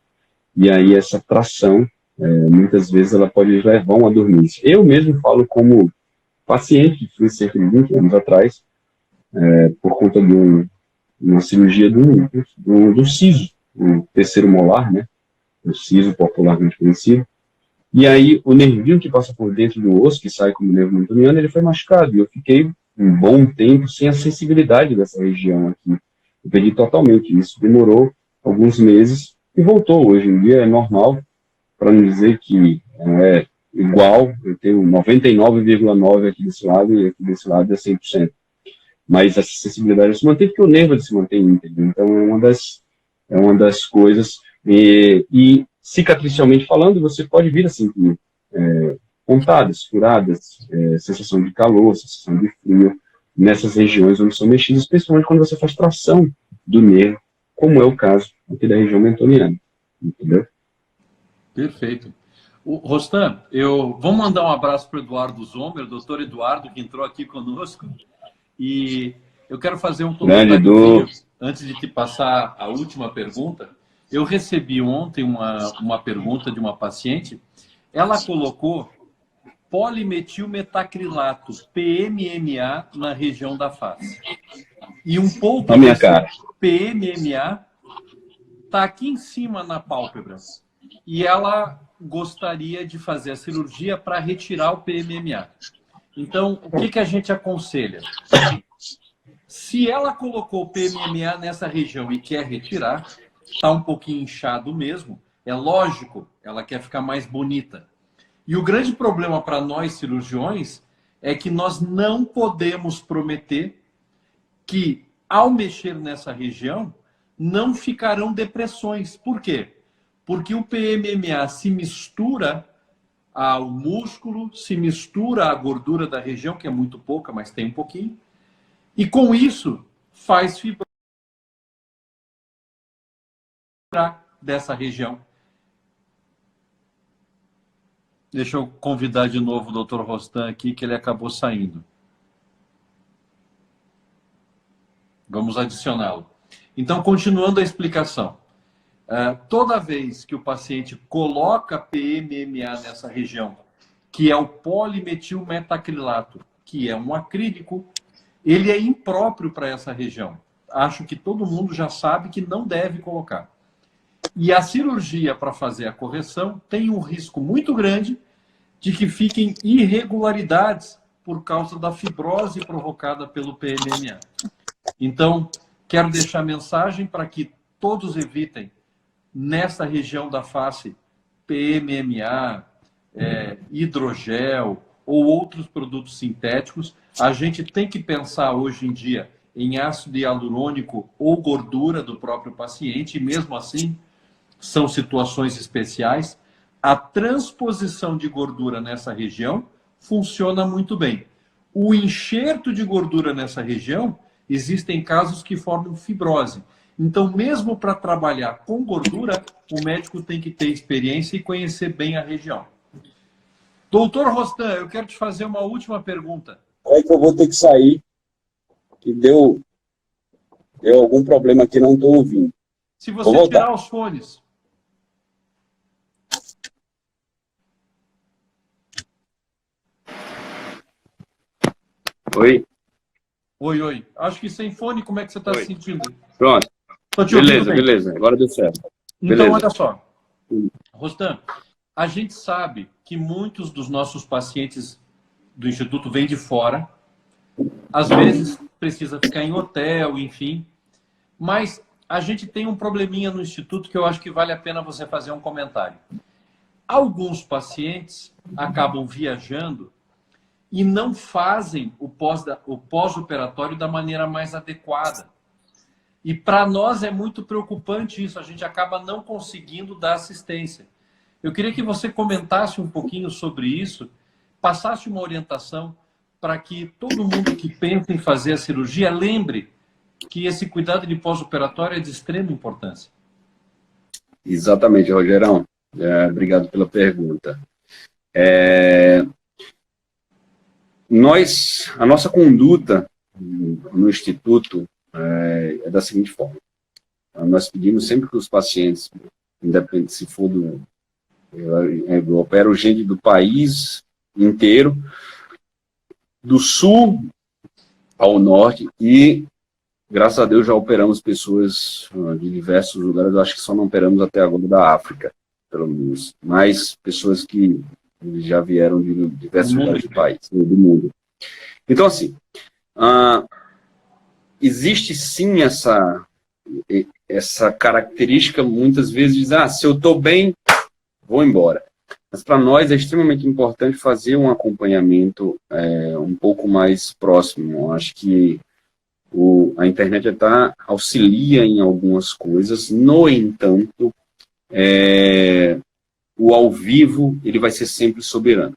S2: E aí, essa tração, muitas vezes, ela pode levar a uma dormência. Eu mesmo falo como paciente, que fui cerca de 20 anos atrás, por conta de uma cirurgia do siso, o terceiro molar, né? O siso popularmente conhecido. E aí, o nervinho que passa por dentro do osso, que sai como nervo mentoniano, ele foi machucado. E eu fiquei um bom tempo sem a sensibilidade dessa região aqui. Eu perdi totalmente. Isso demorou alguns meses e voltou. Hoje em dia é normal, para não dizer que é igual. Eu tenho 99,9% aqui desse lado e aqui desse lado é 100%. Mas essa sensibilidade se mantém porque o nervo se mantém íntegro. Então é uma das coisas. E cicatricialmente falando, você pode vir a sentir pontadas, furadas, sensação de calor, sensação de frio, nessas regiões onde são mexidas, principalmente quando você faz tração do nervo, como é o caso aqui da região mentoniana. Entendeu?
S1: Perfeito. Rostan, vou mandar um abraço para o Eduardo Zomer, o doutor Eduardo, que entrou aqui conosco. E eu quero fazer um comentário antes de te passar a última pergunta. Eu recebi ontem uma pergunta de uma paciente. Ela colocou polimetilmetacrilato, PMMA, na região da face. E um pouco desse PMMA está aqui em cima na pálpebra. E ela gostaria de fazer a cirurgia para retirar o PMMA. Então, o que a gente aconselha? Se ela colocou o PMMA nessa região e quer retirar, está um pouquinho inchado mesmo, é lógico, ela quer ficar mais bonita. E o grande problema para nós cirurgiões é que nós não podemos prometer que, ao mexer nessa região, não ficarão depressões. Por quê? Porque o PMMA se mistura ao músculo, se mistura à gordura da região, que é muito pouca, mas tem um pouquinho, e com isso faz fibrar dessa região. Deixa eu convidar de novo o Dr. Rostan aqui, que ele acabou saindo. Vamos adicioná-lo. Então, continuando a explicação. Toda vez que o paciente coloca PMMA nessa região, que é o polimetilmetacrilato, que é um acrílico, ele é impróprio para essa região. Acho que todo mundo já sabe que não deve colocar. E a cirurgia para fazer a correção tem um risco muito grande de que fiquem irregularidades por causa da fibrose provocada pelo PMMA. Então, quero deixar mensagem para que todos evitem, nessa região da face, PMMA, hidrogel ou outros produtos sintéticos. A gente tem que pensar hoje em dia em ácido hialurônico ou gordura do próprio paciente, e mesmo assim são situações especiais, A transposição de gordura nessa região funciona muito bem. O enxerto de gordura nessa região, existem casos que formam fibrose. Então, mesmo para trabalhar com gordura, o médico tem que ter experiência e conhecer bem a região. Doutor Rostan, eu quero te fazer uma última pergunta.
S3: É que eu vou ter que sair, que deu algum problema aqui, não estou ouvindo.
S1: Se você tirar os fones.
S2: Oi?
S1: Oi. Acho que sem fone, como é que você está se sentindo?
S2: Pronto. Beleza. Agora deu certo.
S1: Então,
S2: beleza.
S1: Olha só. Rostan, a gente sabe que muitos dos nossos pacientes do Instituto vêm de fora. Às vezes precisa ficar em hotel, enfim. Mas a gente tem um probleminha no Instituto que eu acho que vale a pena você fazer um comentário. Alguns pacientes acabam viajando e não fazem o pós-operatório da maneira mais adequada. E para nós é muito preocupante isso, a gente acaba não conseguindo dar assistência. Eu queria que você comentasse um pouquinho sobre isso, passasse uma orientação para que todo mundo que pensa em fazer a cirurgia lembre que esse cuidado de pós-operatório é de extrema importância.
S2: Exatamente, Rogerão. Obrigado pela pergunta. A nossa conduta no Instituto é da seguinte forma. Nós pedimos sempre que os pacientes, independente se for eu opero gente do país inteiro, do sul ao norte, e graças a Deus já operamos pessoas de diversos lugares. Eu acho que só não operamos até agora da África, pelo menos, mas pessoas que já vieram de diversos lugares do país, do mundo. Então, assim, existe sim essa característica, muitas vezes, de se eu estou bem, vou embora. Mas para nós é extremamente importante fazer um acompanhamento um pouco mais próximo. Eu acho que a internet auxilia em algumas coisas, no entanto, o ao vivo ele vai ser sempre soberano. O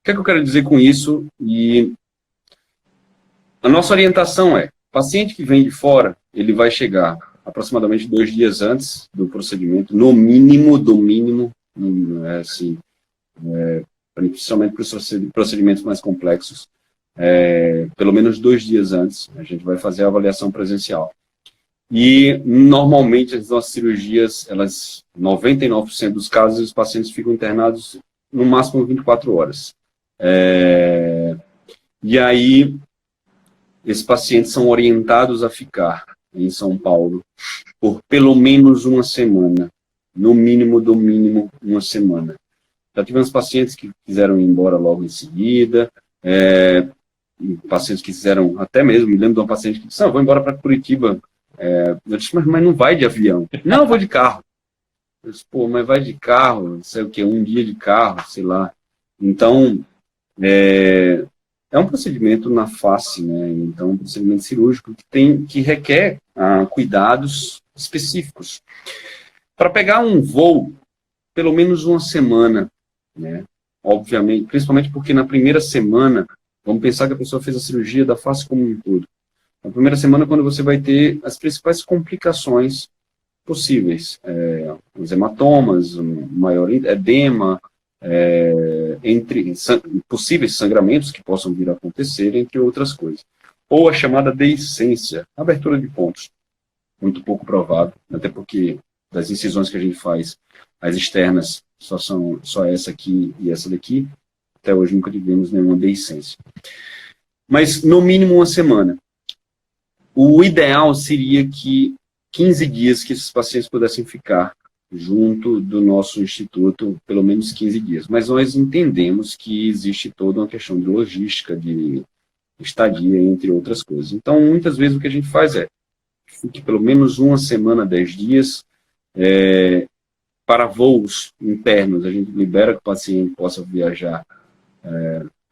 S2: que é que eu quero dizer com isso? E a nossa orientação paciente que vem de fora, ele vai chegar aproximadamente 2 dias antes do procedimento, no mínimo, principalmente para os procedimentos mais complexos, pelo menos 2 dias antes, a gente vai fazer a avaliação presencial. E, normalmente, as nossas cirurgias, 99% dos casos, os pacientes ficam internados no máximo 24 horas. E aí, esses pacientes são orientados a ficar em São Paulo por pelo menos uma semana, no mínimo, do mínimo, uma semana. Já tivemos pacientes que quiseram ir embora logo em seguida, pacientes que quiseram, até mesmo, me lembro de uma paciente que disse, vou embora para Curitiba. Eu disse, mas não vai de avião. Não, eu vou de carro. Eu disse, mas vai de carro, não sei o que, 1 dia de carro, sei lá. Então, é um procedimento na face, né? Então, um procedimento cirúrgico que requer cuidados específicos. Para pegar um voo, pelo menos uma semana, né? Obviamente, principalmente porque na primeira semana, vamos pensar que a pessoa fez a cirurgia da face como um todo. Na primeira semana, quando você vai ter as principais complicações possíveis, os hematomas, um maior edema, possíveis sangramentos que possam vir a acontecer, entre outras coisas. Ou a chamada deiscência, abertura de pontos. Muito pouco provável, até porque das incisões que a gente faz, as externas só essa aqui e essa daqui. Até hoje nunca tivemos nenhuma deiscência. Mas, no mínimo, uma semana. O ideal seria que 15 dias que esses pacientes pudessem ficar junto do nosso instituto, pelo menos 15 dias. Mas nós entendemos que existe toda uma questão de logística, de estadia, entre outras coisas. Então, muitas vezes o que a gente faz fique pelo menos uma semana, 10 dias, para voos internos. A gente libera que o paciente possa viajar,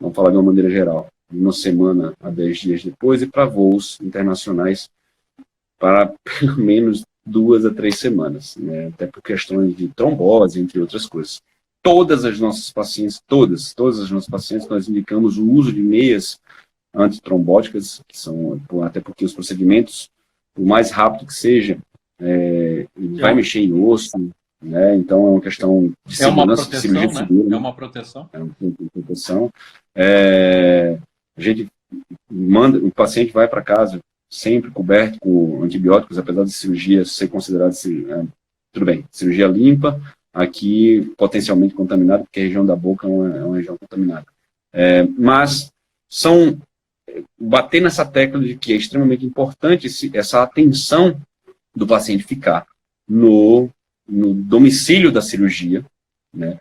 S2: vamos falar de uma maneira geral, uma semana a 10 dias depois, e para voos internacionais para pelo menos 2 a 3 semanas, né? Até por questões de trombose, entre outras coisas.
S3: todas as nossas pacientes, todas as nossas pacientes, nós indicamos o uso de meias antitrombóticas, que são, até porque os procedimentos, por mais rápido que seja, vai mexer em osso, né? Então é uma questão de segurança, de cirurgia de seguro.
S1: É uma proteção.
S3: É uma proteção. A gente manda, o paciente vai para casa sempre coberto com antibióticos, apesar de cirurgia ser considerada, tudo bem, cirurgia limpa, aqui potencialmente contaminada, porque a região da boca é uma região contaminada. Mas bater nessa tecla de que é extremamente importante essa atenção do paciente ficar no domicílio da cirurgia, né,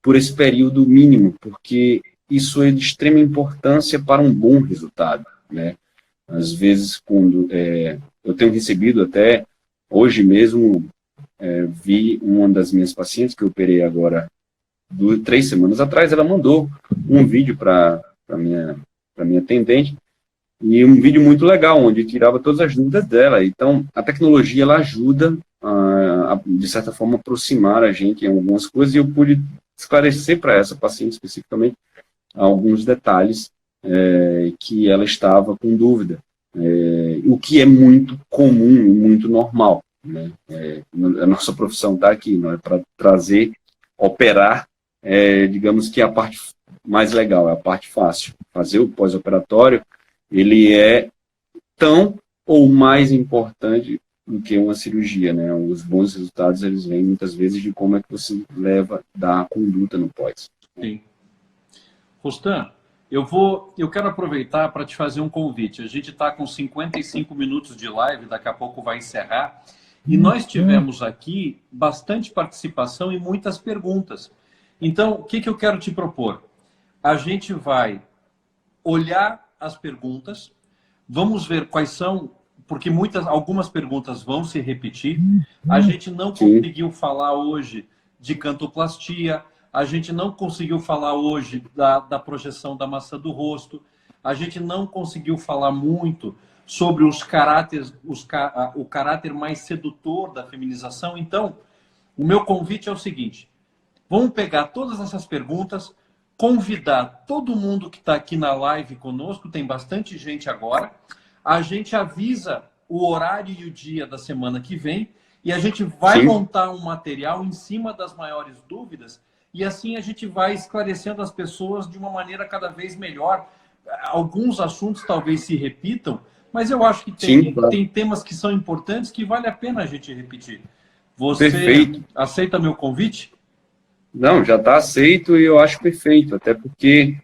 S3: por esse período mínimo, porque isso é de extrema importância para um bom resultado, né? Às vezes, quando eu tenho recebido até, hoje mesmo, vi uma das minhas pacientes, que eu operei agora 3 semanas atrás, ela mandou um vídeo para minha atendente, e um vídeo muito legal, onde tirava todas as dúvidas dela. Então, a tecnologia, ela ajuda, de certa forma, aproximar a gente em algumas coisas, e eu pude esclarecer para essa paciente, especificamente, alguns detalhes que ela estava com dúvida, o que é muito comum e muito normal, né? A nossa profissão está aqui, não é para trazer, operar, digamos que a parte mais legal, é a parte fácil. Fazer o pós-operatório, ele é tão ou mais importante do que uma cirurgia, né? Os bons resultados, eles vêm muitas vezes de como é que você dá a conduta no pós.
S1: Sim. Rostan, eu quero aproveitar para te fazer um convite. A gente está com 55 minutos de live, daqui a pouco vai encerrar. E nós tivemos aqui bastante participação e muitas perguntas. Então, o que eu quero te propor? A gente vai olhar as perguntas, vamos ver quais são, porque algumas perguntas vão se repetir. A gente não conseguiu falar hoje de cantoplastia, a gente não conseguiu falar hoje da projeção da maçã do rosto, a gente não conseguiu falar muito sobre os caráteres, o caráter mais sedutor da feminização. Então, o meu convite é o seguinte: vamos pegar todas essas perguntas, convidar todo mundo que está aqui na live conosco, tem bastante gente agora, a gente avisa o horário e o dia da semana que vem, e a gente vai montar um material em cima das maiores dúvidas, e assim a gente vai esclarecendo as pessoas de uma maneira cada vez melhor. Alguns assuntos talvez se repitam, mas eu acho que tem temas que são importantes que vale a pena a gente repetir. Você aceita meu convite?
S3: Não, já está aceito e eu acho perfeito, até porque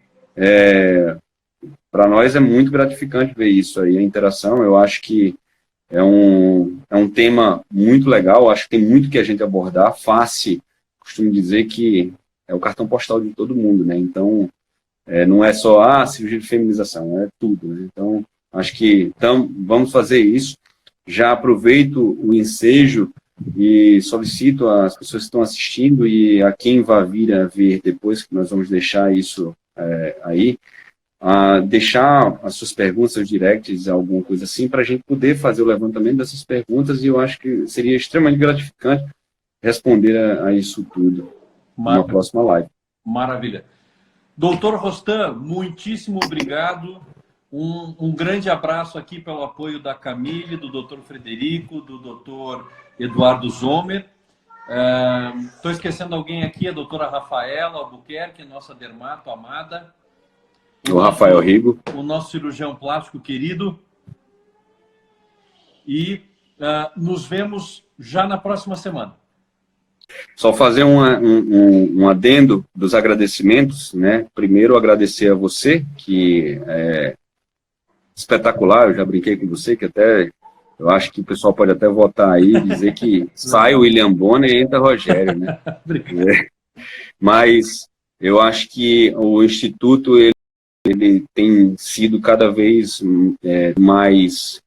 S3: para nós é muito gratificante ver isso aí, a interação. Eu acho que é um tema muito legal, acho que tem muito que a gente abordar. Face, costumo dizer que é o cartão postal de todo mundo, né? Então, não é só cirurgia de feminização, é tudo, né? Então, acho que vamos fazer isso. Já aproveito o ensejo e solicito às pessoas que estão assistindo e a quem vai vir a ver depois, que nós vamos deixar isso aí, deixar as suas perguntas, os directs, alguma coisa assim, para a gente poder fazer o levantamento dessas perguntas, e eu acho que seria extremamente gratificante responder a isso tudo numa próxima live.
S1: Maravilha. Doutor Rostan, muitíssimo obrigado. Um grande abraço aqui pelo apoio da Camille, do doutor Frederico, do doutor Eduardo Zomer. Estou esquecendo alguém aqui, a doutora Rafaela Albuquerque, nossa dermato amada.
S3: O Rafael Rigo.
S1: O nosso cirurgião plástico querido. E nos vemos já na próxima semana.
S3: Só fazer um adendo dos agradecimentos, né? Primeiro, agradecer a você, que é espetacular. Eu já brinquei com você, que até eu acho que o pessoal pode até votar aí e dizer que sai o William Bonner e entra Rogério, né? Mas eu acho que o Instituto ele tem sido cada vez mais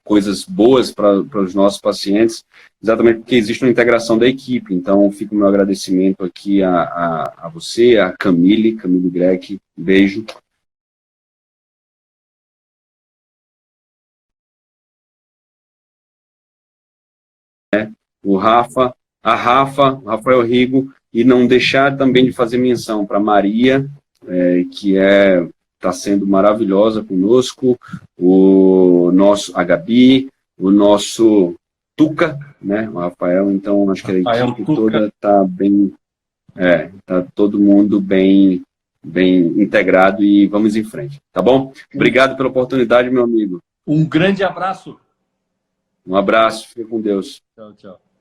S3: coisas boas para os nossos pacientes, exatamente porque existe uma integração da equipe. Então, fica o meu agradecimento aqui a você, a Camille Greck, beijo. O Rafael Rigo, E não deixar também de fazer menção para Maria, que está sendo maravilhosa conosco, a Gabi, o nosso Tuca, né, o Rafael. Então, acho que a equipe toda está bem, está todo mundo bem integrado e vamos em frente, tá bom? Obrigado pela oportunidade, meu amigo.
S1: Um grande abraço.
S3: Um abraço, fique com Deus.
S1: Tchau, tchau.